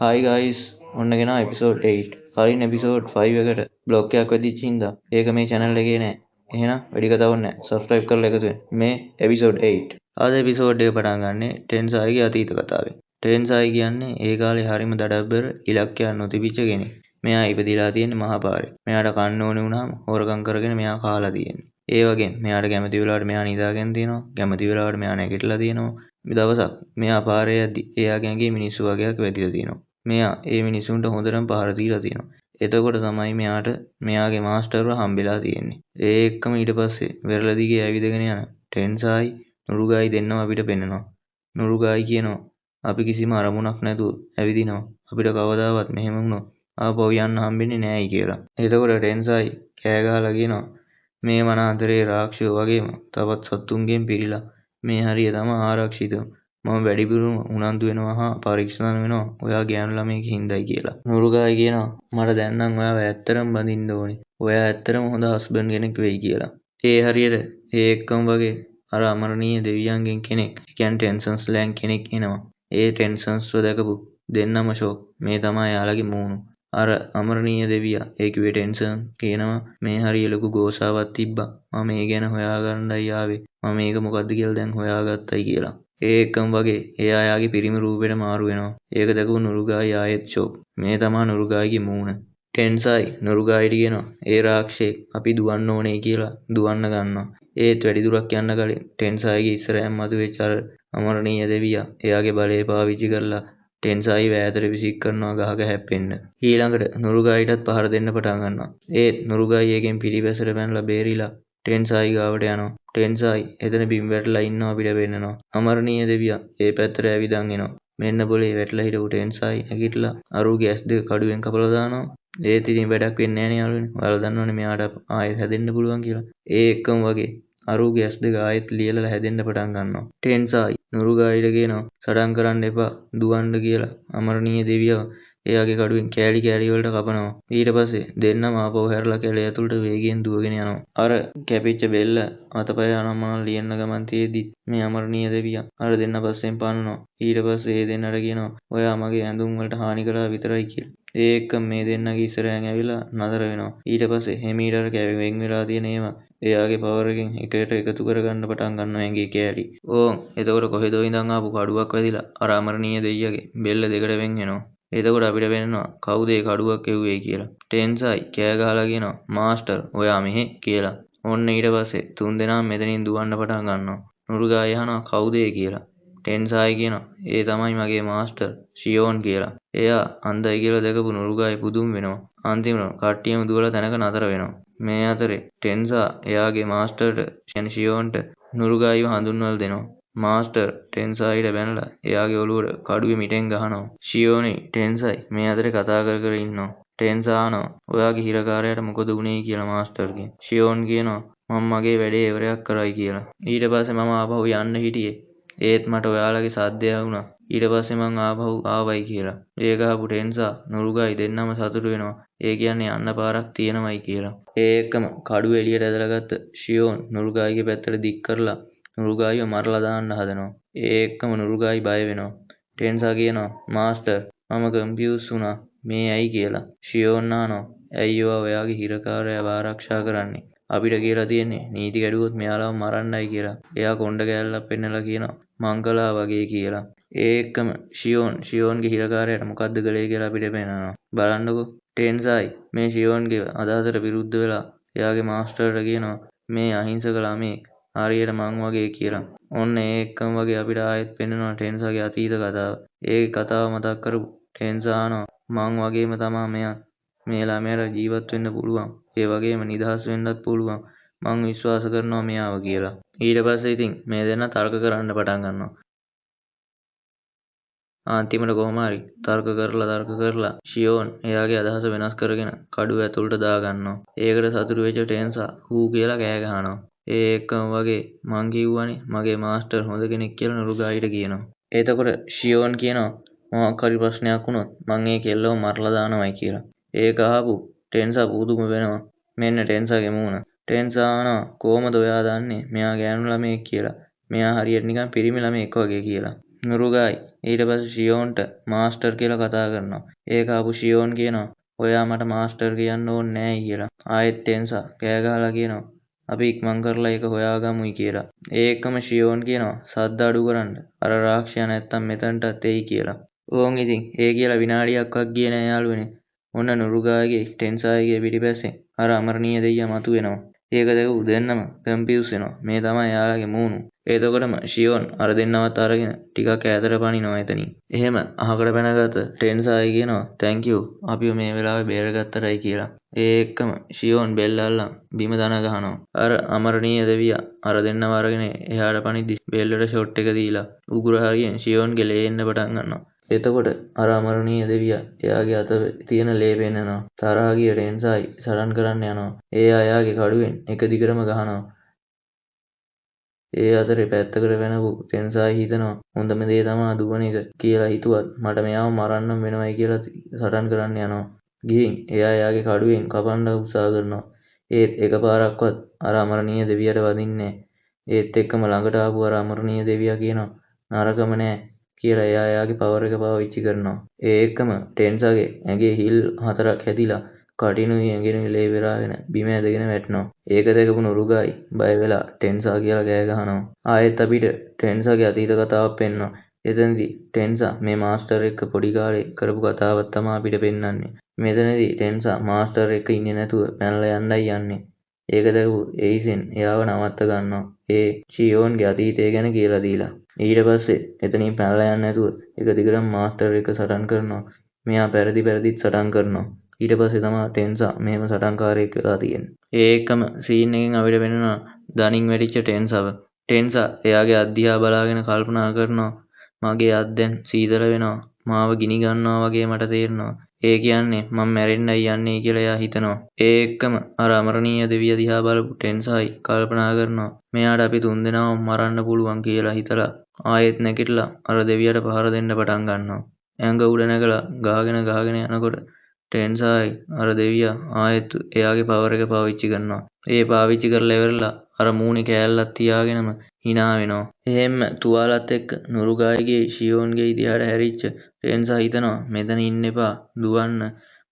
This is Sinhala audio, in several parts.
හයි ගයිස් ඔන්න ගෙන එපිසෝඩ් 8 කලින් එපිසෝඩ් 5 එකට බ්ලොක් එකක් වෙදිච්ච හින්දා ඒක මේ channel එකේ නෑ. එහෙනම් වැඩි කතාවක් නෑ. subscribe කරලා එකතු වෙන්න. මේ එපිසෝඩ් 8. අද එපිසෝඩ් එක පටන් ගන්නෙ ටෙන්සායිගේ අතීත කතාවෙන්. ටෙන්සායි කියන්නේ ඒ කාලේ හරිම දඩබ්බර ඉලක්කයක් නොතිබිච්ච කෙනෙක්. මෙයා ඉපදිලා තියෙන්නේ මහා පාරේ. මෙයාට කන්න ඕනේ වුණාම හොරකම් කරගෙන මෙයා කාලා තියෙන්නේ. ඒ වගේම මෙයාට කැමති වෙලාවට මෙයා නිදාගෙන තියෙනවා. කැමති වෙලාවට මෙයා නැගිටලා තියෙනවා. මේ දවසක් මෙයා පාරේ යද්දි එයාගේ ඇඟේ මිනිස්සු වගේක් වැදිලා තියෙනවා. මෙයා ඒ මිනිසුන්ට හොඳටම පහර දීලා තියෙනවා. එතකොට තමයි මෙයාට මෙයාගේ මාස්ටර්ව හම්බෙලා තියෙන්නේ. ඒ එක්කම ඊට පස්සේ වෙරළ දිගේ ඇවිදගෙන යන ටෙන්සායි නුරුගායි දෙන්නම අපිට පෙන්නනවා. නුරුගායි කියනවා අපි කිසිම අරමුණක් නැතුව ඇවිදිනවා. අපිට කවදාවත් මෙහෙම වුණොත් ආපහු යන්න හම්බෙන්නේ නෑයි කියලා. එතකොට ටෙන්සායි කෑ ගහලා කියනවා මේ වනාන්තරයේ රාක්ෂයෝ වගේම තවත් සත්තුන්ගෙන් පිරීලා මේ හරිය තමයි ආරක්ෂිතව. මම වැඩිපුරම උනන්දු වෙනවා හා පරීක්ෂණ වෙනවා ඔයා ගෑනු ළමයෙක් හින්දායි කියලා. නුරුගායි කියනවා මට දැන් නම් ඔයාව ඇත්තටම බඳින්න ඕනේ. ඔයා ඇත්තටම හොඳ හස්බන්ඩ් කෙනෙක් වෙයි කියලා. ඒ හරියට ඒ එක්කම වගේ අර අමරණීය දෙවියන්ගෙන් කෙනෙක්, ඒ කියන්නේ ටෙන්සන්ස් ලෑන් කෙනෙක් එනවා. ඒ ටෙන්සන්ස්ව දැකපු දෙන්නම ෂොක්. මේ තමයි යාළගේ මූණු. අර අමරණීය දෙවියා ඒ කිව්වේ ටෙන්සන් කියනවා මේ හරිය ලොකු ගෝසාවක් තිබ්බා. මම මේ ගැන හොයාගන්නයි ආවේ. මම මේක මොකද්ද කියලා දැන් හොයාගත්තයි කියලා. ඒ එක්කම වගේ එයා යාගේ පිරිමි රූපෙට මාරු වෙනවා. ඒක දැකපු නුරුගායි ආයෙත් ෂොක්. මේ තමා නුරුගායිගේ මූණ. ටෙන්සායි නුරුගායිට කියනවා ඒ රාක්ෂයෙක් අපි දුවන්න ඕනේ කියලා දුවන්න ගන්නවා. ඒත් වැඩි දුරක් යන්න කලින් ටෙන්සායිගේ ඉස්සරහින් මතුවෙච්ච අර අමරණීය දෙවියා එයාගේ බලය පාවිච්චි කරලා ටෙන්සායි වෑතට විසික් කරනවා ගහක හැප්පෙන්න. ඊළඟට නුරුගායිටත් පහර දෙන්න පටන් ගන්නවා. ඒත් නුරුගායි එකෙන් පිටිපැසට පැනලා බේරිලා ටෙන්සායි ගාවට යනවා. ටෙන්සායි එතන බිම් වැටලා ඉන්නවා අපිට පෙන්නනවා. අමරණීය දෙවියා ඒ පැත්තට ඇවිදන් එනවා. මෙන්න બોලේ වැටලා හිටපු ටෙන්සායි නැගිටලා අරුගේ ඇස් දෙක කඩුවෙන් කපලා දානවා. ඒත් ඉතින් වැඩක් වෙන්නේ නැහැ නේ යාළුවනේ. ඔයාලා දන්නවනේ මෙයාට ආයෙත් හැදෙන්න පුළුවන් කියලා. ඒ එක්කම වගේ අරුගේ ඇස් දෙක ආයෙත් ලියලා හැදෙන්න පටන් ගන්නවා. ටෙන්සායි නුරුගායිට කියනවා සඩන් කරන්න එපා දුවන්න කියලා. අමරණීය දෙවියා එයාගේ කඩුවෙන් කෑලි කෑලි වලට කපනවා. ඊට පස්සේ දෙන්නම ආපහු හැරලා කැලේ ඇතුළට වේගයෙන් දුවගෙන යනවා. අර කැපිච්ච බෙල්ල අතපය අනම්මන ලියන්න ගමන් තියේදී මේ අමරණීය දෙවියා අර දෙන්න පස්සෙන් පානනවා. ඊට පස්සේ ඒ දෙන්නට කියනවා ඔයා මගේ ඇඳුම් වලට හානි කළා විතරයි කියලා. ඒ එක්ක මේ දෙන්නගේ ඉස්සරහන් ඇවිල්ලා නතර වෙනවා. ඊට පස්සේ හෙමීට අර වෙන් වෙලා තියෙන ඒවා එයාගේ පවර් එකෙන් එකට එකතු කරගන්න පටන් ගන්නවා ඇඟේ කෑලි. ඕන් එතකොට කොහෙදෝ ඉඳන් ආපු කඩුවක් වැදිලා අර අමරණීය දෙයියගේ බෙල්ල දෙකට වෙන් වෙනවා. එතකොට අපිට වෙනවා කවුද ඒ කඩුවක් එව්වේ කියලා. ටෙන්සායි කෑ ගහලා කියනවා මාස්ටර් ඔයා මෙහෙ කියලා. ඔන්න ඊට පස්සේ තුන්දෙනාම මෙතනින් දුවන්න පටන් ගන්නවා. නුරුගායි අහනවා කවුද ඒ කියලා. ටෙන්සායි කියනවා ඒ තමයි මගේ මාස්ටර් ෂියෝන් කියලා. එයා අන්ධයි කියලා දැකපු නුරුගායි පුදුම වෙනවා. අන්තිමට කට්ටියම දුවලා තැනක නතර වෙනවා. මේ අතරේ ටෙන්සා එයාගේ මාස්ටර්ට ෂියෝන්ට නුරුගායිව හඳුන්වලා දෙනවා. මාස්ටර් ටෙන්සායිට බැනලා එයාගේ ඔළුවට කඩුවේ මිටෙන් ගහනවා. ෂියෝනි ටෙන්සායි මේ අතරේ කතා කර කර ඉන්නවා. ටෙන්සා අහනවා ඔයාගේ හිරකාරයාට මොකද වුනේ කියලා මාස්ටර්ගෙන්. ෂියෝන් කියනවා මම මගේ වැඩේ ඉවරයක් කරයි කියලා. ඊට පස්සේ මම ආපහු යන්න හිටියේ. ඒත් මට ඔයාලගේ සද්දය වුණා. ඊට පස්සේ මං ආපහු ආවයි කියලා. ඒක අහපු ටෙන්සා නුරුගායි දෙන්නම සතුටු වෙනවා. ඒ කියන්නේ යන්න පාරක් තියෙනවයි කියලා. ඒ එක්කම කඩුව එළියට ඇදලා ගත්ත ෂියෝන් නුරුගායිගේ පැත්තට දික් කරලා නුරුගායිව මරලා දාන්න හදනවා. ඒ එක්කම නුරුගායි බය වෙනවා. ටෙන්සා කියනවා මාස්ටර් මම කන්ෆියුස් වුණා මේ ඇයි කියලා. ෂියෝන් අහනවා ඇයි ඔයාගේ හිරකාරයාව ආරක්ෂා කරන්නේ? අපිට කියලා තියෙන්නේ නීති කැඩුවොත් මෙයාලව මරන්නයි කියලා. එයා කොණ්ඩ කෑල්ලක් පෙන්නලා කියනවා මං කළා වගේ කියලා. ඒ එක්කම ෂියෝන්ගේ හිරකාරයාට මොකද්ද කළේ කියලා අපිට පෙන්නනවා. බලන්නකෝ ටෙන්සායි මේ ෂියෝන්ගේ අදහසට විරුද්ධ වෙලා එයාගේ මාස්ටර්ට කියනවා මේ අහිංසක ළමයෙක් හරියට මං වගේ කියලා. ඔන්න ඒ එක්කම වගේ අපිට ආයෙත් පෙන්නනවා ටෙන්සාගේ අතීත කතාව. ඒ කතාව මතක් කරපු ටෙන්සා අහනවා මං වගේම තමා මෙයත්. මේ ළමයාට ජීවත් වෙන්න පුළුවන්. ඒ වගේම නිදහස් වෙන්නත් පුළුවන්. මං විශ්වාස කරනවා මෙයාව කියලා. ඊට පස්සේ ඉතින් මේ දෙන්න තර්ක කරන්න පටන් ගන්නවා. අන්තිමට කොහොම හරි තර්ක කරලා ෂියෝන් එයාගේ අදහස වෙනස් කරගෙන කඩුව ඇතුළට දා ගන්නවා. ඒකට සතුටු වෙච්ච ටෙන්සා හූ කියලා කෑ ගහනවා. ඒ එක්කම වගේ මං කිව්වනේ මගේ මාස්ටර් හොඳ කෙනෙක් කියලා නුරුගායිට කියනවා. එතකොට ෂියෝන් කියනවා මොකක් හරි ප්‍රශ්නයක් වුණොත් මං ඒ කෙල්ලව මරලා දානවයි කියලා. ඒක අහපු ටෙන්සා පුදුම වෙනවා. මෙන්න ටෙන්සාගේ මූණ. ටෙන්සා අහනවා කොහමද ඔයා දන්නේ මෙයා ගෑනු ළමයෙක් කියලා? මෙයා හරියට නිකන් පිරිමි ළමයෙක් වගේ කියලා. නුරුගායි ඊට පස්සේ ෂියෝන්ට මාස්ටර් කියලා කතා කරනවා. ඒක ආපු ෂියෝන් කියනවා ඔයා මට මාස්ටර් කියන්න ඕනේ නෑ කියලා. ආයෙත් ටෙන්සා කෑ ගහලා කියනවා අපි ඉක්මන් කරලා ඒක හොයාගමුයි කියලා. ඒ එක්කම ෂියෝන් කියනවා සද්ද අඩු කරන්න. අර රාක්ෂයා නැත්තම් මෙතනටත් එයි කියලා. ඕන් ඉතින් ඒ කියලා විනාඩියක්වත් ගියේ නෑ යාළුවනේ. ඔන්න නුරුගාගේ ටෙන්සායිගේ පිටිපස්සෙන් අර අමරණීය දෙයියා මතුවෙනවා. ඒක දැකපු දෙන්නම කන්ෆියුස් වෙනවා. මේ තමයි යාළුවගේ මූණු. එතකොටම ෂියෝන් අර දෙන්නවත් අරගෙන ටිකක් ඈතට පනිනවා එතනින්. එහෙම අහකට පැනගත්ත ටෙන්සායි කියනවා තැන්ක් යූ අපිව මේ වෙලාවේ බේරගත්තටයි කියලා. ඒ එක්කම ෂියෝන් බෙල්ල අල්ලන් බිම දන ගහනවා. අර අමරණීය දෙවියා අර දෙන්නව අරගෙන එහාට පනිද්දි බෙල්ලට ෂොට් එක දීලා උගුර හරියෙන් ෂියෝන්ගේ ලේ එන්න පටන් ගන්නවා. එතකොට අර අමරණීය දෙවියා එයාගේ අතේ තියෙන ලේ පෙන්නනවා. තරහා ගිය ටෙන්සායි සටන් කරන්න යනවා. එයා එයාගේ කඩුවෙන් එක දිගටම ගහනවා. ඒ අතරේ පැත්තකට වෙනපු ටෙන්සායි හිතනවා හොඳම දේ තමා දුවන එක කියලා හිතුවත් මට මෙයාව මරන්නම් වෙනවයි කියලා සටන් කරන්න යනවා. ගිහින් එයා එයාගේ කඩුවෙන් කපන්න උත්සාහ කරනවා. ඒත් එකපාරක්වත් අර අමරණීය දෙවියට වදින්නේ ඒත් එක්කම ළඟට ආපු අර අමරණීය දෙවියා කියනවා නරකම නෑ කියලා එයා එයාගේ පවර් එක පාවිච්චි කරනවා. ඒ එක්කම ටෙන්සාගේ ඇඟේ හිල් 4ක් හැදිලා කටිනුයි ඇඟෙනුයි ලේ වෙරාගෙන බිම ඇදගෙන වැටෙනවා. ඒක දැකපු නුරුගායි බය වෙලා ටෙන්සා කියලා කෑ ගහනවා. ආයෙත් අපිට ටෙන්සාගේ අතීත කතාවක් පෙන්වනවා. එතනදී ටෙන්සා මේ මාස්ටර් එක්ක පොඩි කාලේ කරපු කතාවක් තමයි අපිට පෙන්වන්නේ. මෙතනදී ටෙන්සා මාස්ටර් එක්ක ඉන්නේ නැතුව පැනලා යන්නයි යන්නේ. ඒක දැකපු එයිසෙන් එයාව නවත්ත ගන්නවා. ඒ ෂියෝන්ගේ අතීතය ගැන කියලා දීලා. ඊට පස්සේ එතනින් පැනලා යන්නේ නැතුව එක දිගටම මාස්ටර් එක්ක සටන් කරනවා. මෙයා පෙරදිත් සටන් කරනවා. ඊට පස්සේ තමයි ටෙන්සා මෙහෙම සටන්කාරයෙක් වෙලා තියෙන්නේ. ඒ එක්කම සීන් එකෙන් අපිට පෙනෙනවා දණින් වැටිච්ච ටෙන්සාව. ටෙන්සා එයාගේ අත් දිහා බලාගෙන කල්පනා කරනවා මගේ අත් දැන් සීතල වෙනවා. මාව ගිනි ගන්නවා වගේ මට තේරෙනවා. ඒ කියන්නේ මම මැරෙන්නයි යන්නේ කියලා එයා හිතනවා. ඒ එක්කම අර අමරණීය දෙවියා දිහා බලපු ටෙන්සායි කල්පනා කරනවා මෙයාට අපි තුන්දෙනාම මරන්න පුළුවන් කියලා හිතලා ආයෙත් නැගිටලා අර දෙවියට පහර දෙන්න පටන් ගන්නවා. ඇඟ උඩ නැගලා ගහගෙන යනකොට ටෙන්සායි අර දෙවියා ආයෙත් එයාගේ පවර් එක පාවිච්චි කරනවා. ඒ පාවිච්චි කරලා ඉවරලා අර මූණේ කෑල්ලක් තියාගෙනම hina වෙනවා. එහෙම්ම තුවාලත් එක්ක නුරුගායිගේ ෂියෝන්ගේ දිහාට හැරිච්ච ටෙන්සා හිතනවා මෙතන ඉන්න එපා දුවන්න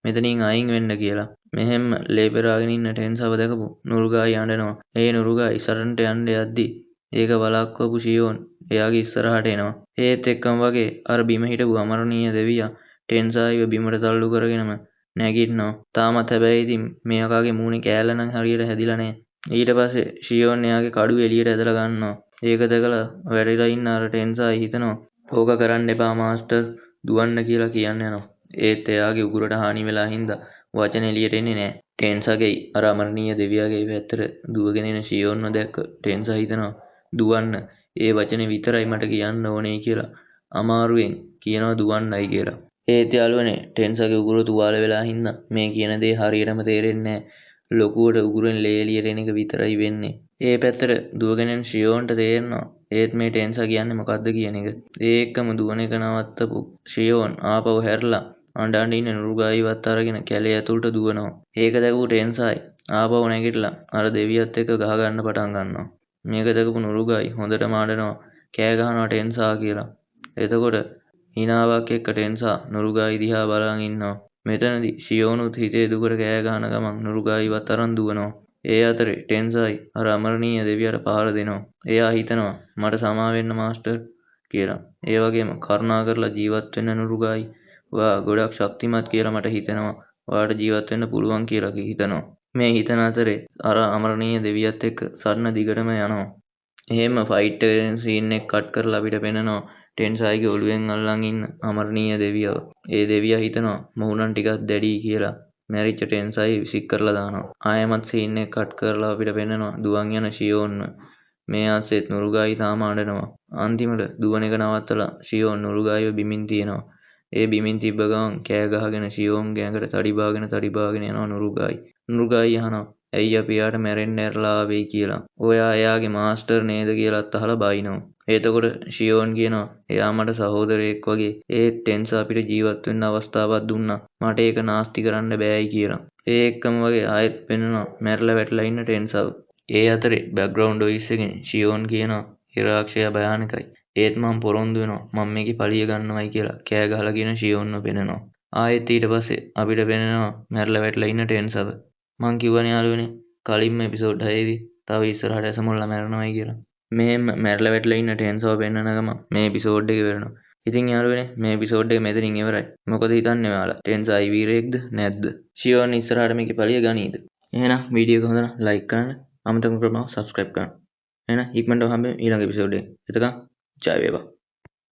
මෙතනින් අයින් වෙන්න කියලා. මෙහෙම්ම ලේ පෙරාගෙන ඉන්න ටෙන්සාව දැකපු නුරුගායි අඬනවා. ඒ නුරුගායි සටනට යන්න යද්දි ඒක වළක්වපු ෂියෝන් එයාගේ ඉස්සරහට එනවා. ඒත් එක්කම වගේ අර බිම හිටපු අමරණීය දෙවියා ටෙන්සායිව බිමට තල්ලු කරගෙනම නැගිටිනවා. තාමත් හැබැයි ඉතින් මේ අකාගේ මූණේ කෑල්ල නම් හරියට හැදිලා නැහැ. ඊට පස්සේ ෂියෝන් එයාගේ කඩුව එළියට ඇදලා ගන්නවා. ඒක දැකලා වැරිලා ඉන්න අර ටෙන්සායි හිතනවා ඕක කරන්න එපා මාස්ටර් දුවන්න කියලා කියන්න යනවා. ඒත් එයාගේ උගුරට හානි වෙලා හින්දා වචන එළියට එන්නේ නැහැ. ටෙන්සාගේ අර අමරණීය දෙවියාගේ පැත්තට දුවගෙන එන ෂියෝන්ව දැක්ක ටෙන්සා හිතනවා දුවන්න ඒ වචනේ විතරයි මට කියන්න ඕනේ කියලා අමාරුවෙන් කියනවා දුවන්නයි කියලා. ඒත් යාළුවනේ ටෙන්සාගේ උගුර තුවාල වෙලා හින්දා මේ කියන දේ හරියටම තේරෙන්නේ නැහැ. ලොකුවට උගුරෙන් ලේ එළියට එන එක විතරයි වෙන්නේ. ඒ පැත්තට දුවගෙන යන ෂියෝන්ට තේරෙනවා ඒත් මේ ටෙන්සා කියන්නේ මොකද්ද කියන එක. ඒ එක්කම දුවන එක නවත්තපු ෂියෝන් ආපහු හැරිලා අඬ ඉන්න නුරුගායිවත් අරගෙන කැලේ ඇතුළට දුවනවා. ඒක දැකපු ටෙන්සායි ආපහු නැගිටලා අර දෙවියත් එක්ක ගහ ගන්න පටන් ගන්නවා. මේක දැකපු නුරුගායි හොඳටම අඬනවා කෑ ගහනවා ටෙන්සා කියලා. එතකොට හිනාවක් එක්ක ටෙන්සා නුරුගායි දිහා බලන් ඉන්නවා. මෙතනදී ෂියෝනුත් හිතේ දුකට කෑ ගහන ගමන් නුරුගායිවත් අරන් දුවනවා. ඒ අතරේ ටෙන්සායි අර අමරණීය දෙවියට පහර දෙනවා. එයා හිතනවා මට සමා වෙන්න මාස්ටර් කියලා. ඒ වගේම කරුණා කරලා ජීවත් වෙන්න නුරුගායි. ඔයා ගොඩක් ශක්තිමත් කියලා මට හිතෙනවා. ඔයාට ජීවත් වෙන්න පුළුවන් කියලා හිතනවා. මේ හිතන අතරේ අර අමරණීය දෙවියත් එක්ක සරණ දිගටම යනවා. එහෙම ෆයිට් සීන් එක කට් කරලා අපිට පෙන්නනවා ටෙන්සායිගේ ඔළුවෙන් අල්ලන් ඉන්න අමරණීය දෙවියව. ඒ දෙවියා හිතනවා මොහුනන් ටිකක් දැඩි කියලා. මැරිච්ච ටෙන්සායි විසික් කරලා දානවා. ආයෙමත් සීන් එක කට් කරලා අපිට පෙන්නනවා දුවන් යන ෂියෝන්ව. මේ ආසෙත් නුරුගායි තාම අඬනවා. අන්තිමට දුවන එක නවත්තලා ෂියෝන් නුරුගායිව බිමින් තියනවා. ඒ බිමින් තිබ්බ ගමන් කෑ ගහගෙන ෂියෝන්ගේ ඇඟට තඩි බාගෙන යනවා නුරුගායි. නුරුගායි අහනවා ඇයි අපි යාට මැරෙන්න ඇරලා ආවෙයි කියලා. ඔයා එයාගේ මාස්ටර් නේද කියලාත් අහලා බයිනවා. එතකොට ෂියෝන් කියනවා එයා මට සහෝදරයෙක් වගේ ඒත් ටෙන්සා අපිට ජීවත් වෙන්න අවස්ථාවක් දුන්නා. මට ඒක නාස්ති කරන්න බෑයි කියලා. ඒ එක්කම වගේ ආයෙත් පෙන්නනවා මැරලා වැටලා ඉන්න ටෙන්සාව. ඒ අතරේ බෑග්ග්‍රවුන්ඩ් වොයිස් එකෙන් ෂියෝන් කියනවා ඒ රාක්ෂයා භයානකයි. ඒත් මම පොරොන්දු වෙනවා මම මේකේ පලිය ගන්නවයි කියලා. කෑ ගහලා කියන ෂියොන්ව පෙන්නනවා. ආයෙත් ඊට පස්සේ අපිට පෙනෙනවා මැරලා වැටලා ඉන්න ටෙන්සව. මං කිව්වනේ යාළුවනේ කලින්ම එපිසෝඩ් 6 දී තව ඉස්සරහට ඇසමුල්ලා මැරෙනවයි කියලා. මෙහෙම මැරලා වැටලා ඉන්න ටෙන්සව පෙන්නන ගම මේ එපිසෝඩ් එකේ වෙරෙනවා. ඉතින් යාළුවනේ මේ එපිසෝඩ් එක මෙතනින් ඉවරයි. මොකද හිතන්නේ ඔයාලා? ටෙන්සා අයිවීරයෙක්ද නැද්ද? ෂියෝන් ඉස්සරහට මේකේ පලිය ගනීද? එහෙනම් වීඩියෝ එක හොඳ නම් ලයික් කරන්න, අමතක නොකරපන් සබ්ස්ක්‍රයිබ් කරන්න. එහෙනම් ඉක්මනට හම්බෙමු ඊළඟ එපිසෝඩ් එකේ. එතකන් ජය වේවා.